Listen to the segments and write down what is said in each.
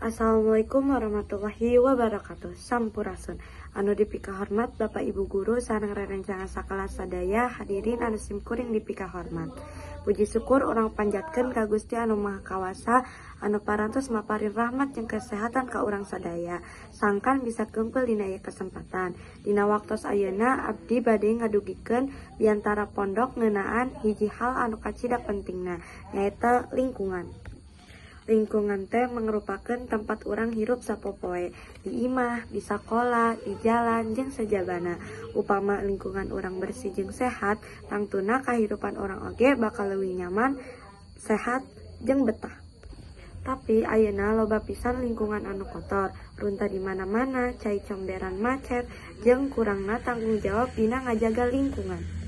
Assalamualaikum warahmatullahi wabarakatuh. Sampurasun. Anu dipika hormat Bapak Ibu Guru sareng rerencangan sakala sadaya hadirin anu simkuring dipika hormat. Puji syukur orang panjatkeun ka Gusti anu Maha Kawasa anu parantos maparin rahmat jeung kesehatan ka urang sadaya. Sangkan bisa keumpul dina ieu kesempatan. Dina waktos ayeuna abdi bade ngadugikeun diantara pondok ngeunaan hiji hal anu kacida pentingna nyaeta lingkungan. Lingkungan teh merupakan tempat orang hirup sapopoe di imah, di sekolah, di jalan, jeung sajabana. Upama lingkungan orang bersih jeung sehat, tangtuna kahirupan orang oge bakal leuwih nyaman, sehat, jeung betah. Tapi ayeuna loba pisan lingkungan anu kotor, runtah di mana-mana, cai comberan macet, jeung kurangna tanggung jawab dina ngajaga lingkungan.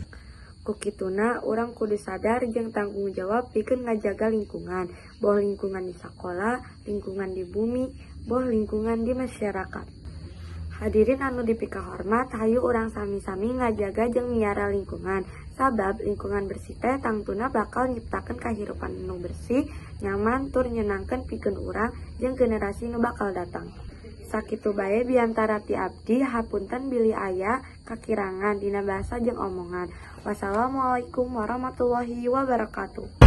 Kukituna urang kudu sadar jeung tanggung jawab pikeun ngajaga lingkungan, boh lingkungan di sekolah, lingkungan di bumi, boh lingkungan di masyarakat. Hadirin anu dipika hormat, hayu urang sami-sami ngajaga jeung miara lingkungan. Sabab lingkungan bersih teh tangtuna bakal nyiptakeun kahirupan anu bersih, nyaman tur nyenangkeun pikeun urang jeung generasi nu bakal datang. Sakitu bae biantara ti abdi hapunten bilih aya kakirangan dina basa jeung omongan. Wassalamualaikum warahmatullahi wabarakatuh.